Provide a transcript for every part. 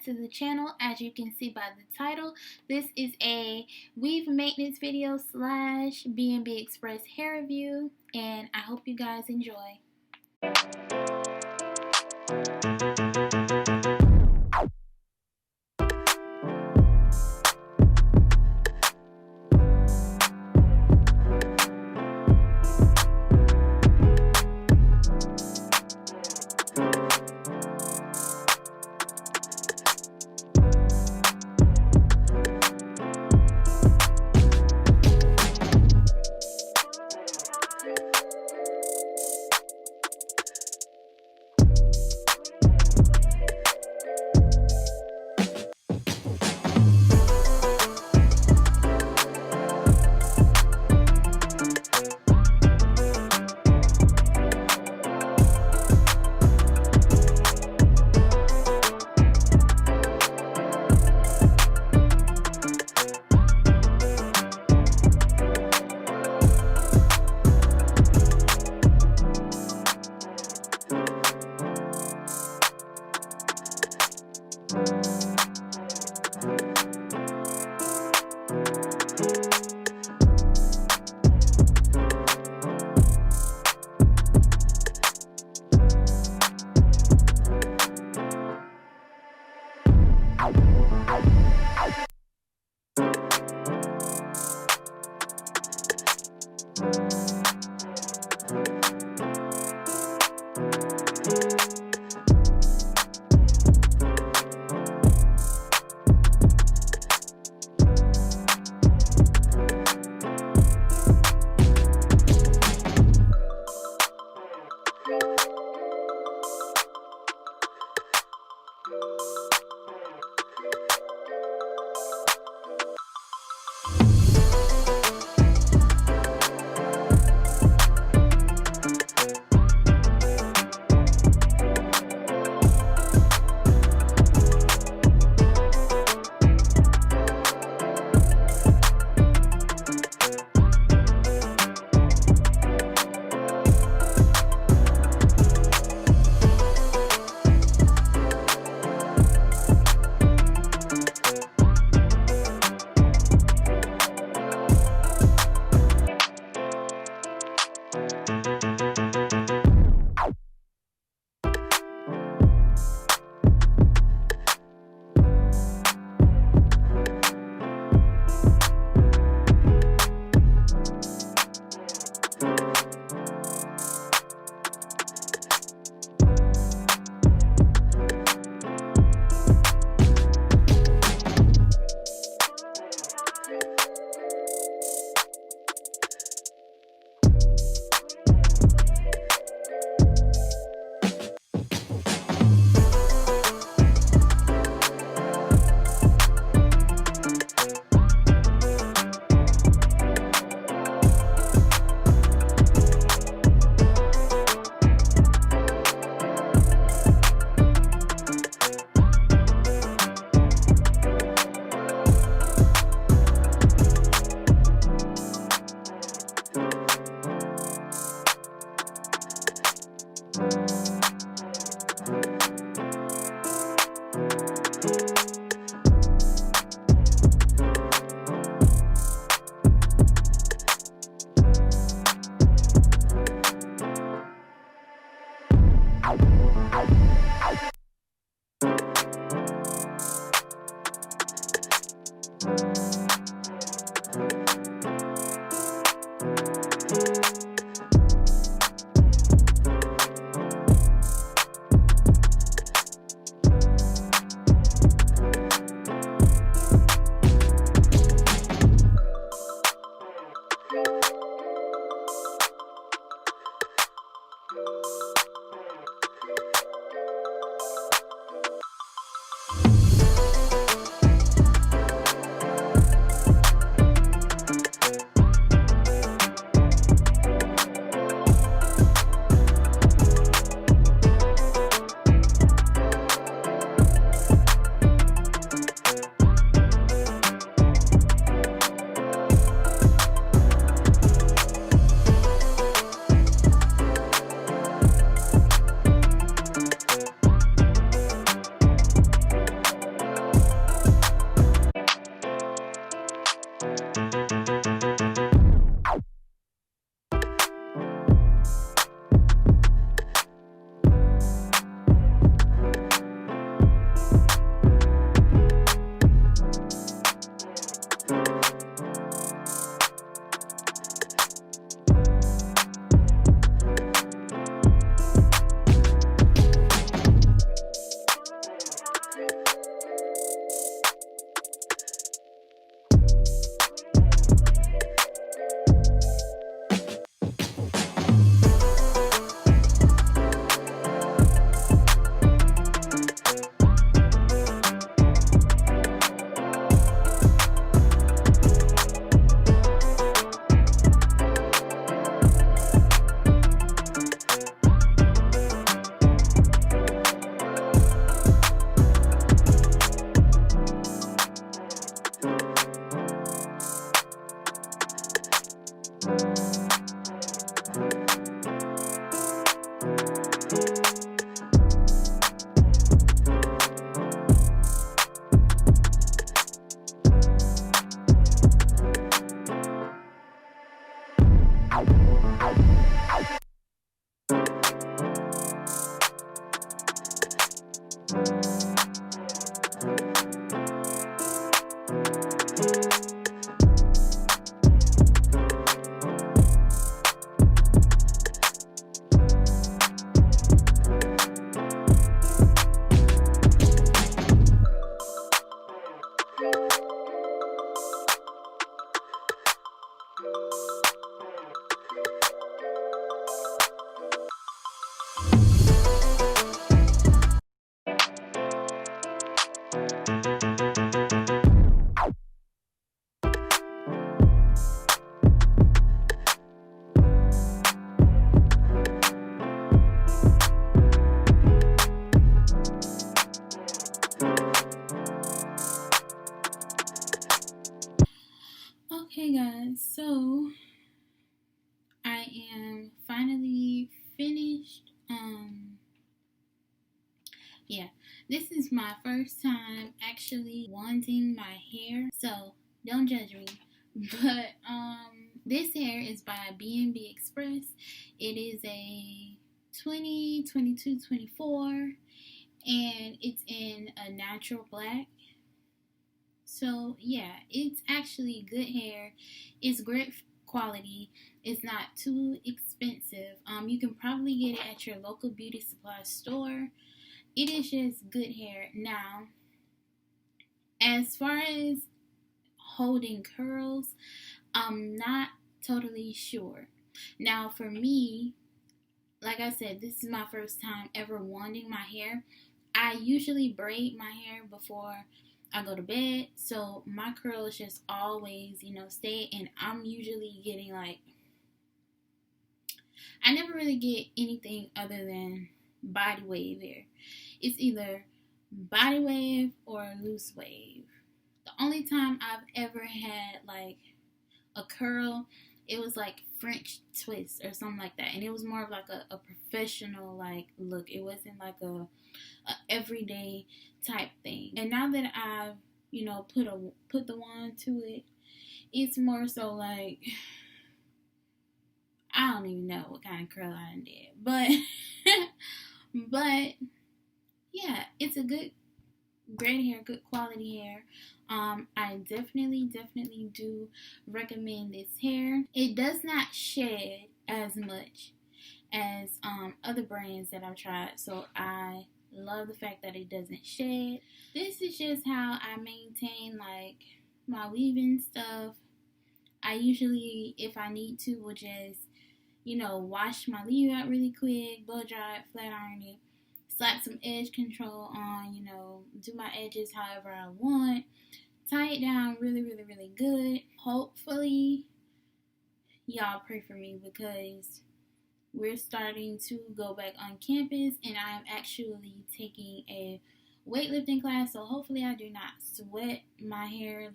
back to the channel. As you can see by the title, this is a weave maintenance video slash BnB Express hair review, and I hope you guys enjoy. Okay guys, so I am finally finished. Yeah, this is my first time actually wanting my hair, so don't judge me. But this hair is by BnB Express. It is a 2022 24, and it's in a natural black. So yeah, it's actually good hair. It's great quality. It's not too expensive. You can probably get it at your local beauty supply store. It is just good hair. Now, as far as holding curls, I'm not totally sure. Now, for me, like I said, this is my first time ever wanding my hair. I usually braid my hair before I go to bed, so my curls just always, stay, and I'm usually getting I never really get anything other than body wave hair. It's either body wave or loose wave. The only time I've ever had a curl, it was like French twist or something like that, and it was more of like a professional look. It wasn't like a everyday type thing. And now that I've put the wand to it, it's more so like I don't even know what kind of curl I did, but but yeah, it's a great hair, good quality hair. I definitely do recommend this hair. It does not shed as much as other brands that I've tried, so I love the fact that it doesn't shed. This is just how I maintain my weaving stuff. I usually, if I need to, will just wash my weave out really quick, blow dry it, flat iron it, slap some edge control on, do my edges however I want, tie it down really good. Hopefully y'all pray for me because we're starting to go back on campus, and I am actually taking a weightlifting class, so hopefully I do not sweat my hair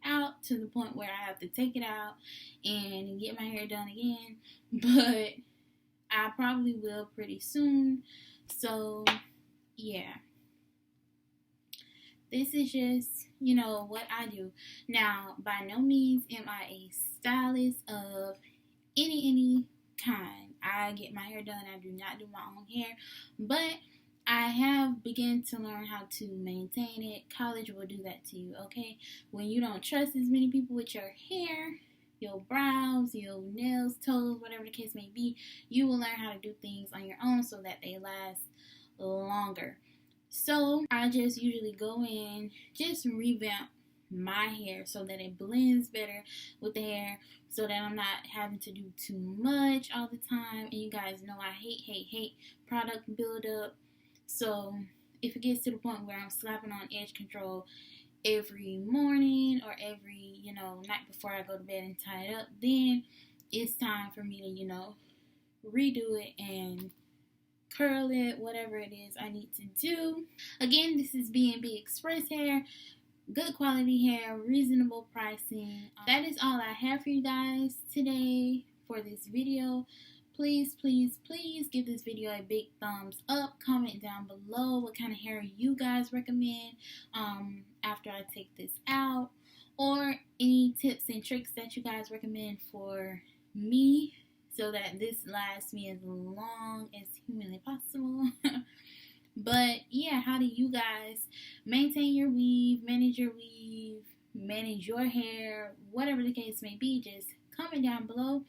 out to the point where I have to take it out and get my hair done again, but I probably will pretty soon. So yeah, this is just what I do. Now, by no means am I a stylist of any kind. I get my hair done. I do not do my own hair, but I have begun to learn how to maintain it. College will do that to you, okay? When you don't trust as many people with your hair, your brows, your nails, toes, whatever the case may be, you will learn how to do things on your own so that they last longer. So I just usually go in, just revamp my hair so that it blends better with the hair, so that I'm not having to do too much all the time. And you guys know I hate product buildup. So if it gets to the point where I'm slapping on edge control every morning or every night before I go to bed and tie it up, then it's time for me to redo it and curl it, whatever it is I need to do. Again, this is BnB Express hair. Good quality hair, reasonable pricing. That is all I have for you guys today for this video. Please give this video a big thumbs up. Comment down below what kind of hair you guys recommend after I take this out, or any tips and tricks that you guys recommend for me so that this lasts me as long as humanly possible. But yeah, how do you guys maintain your weave, manage your hair, whatever the case may be? Just comment down below,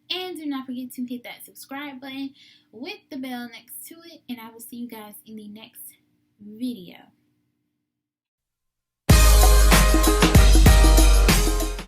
and do not forget to hit that subscribe button with the bell next to it, and I will see you guys in the next video.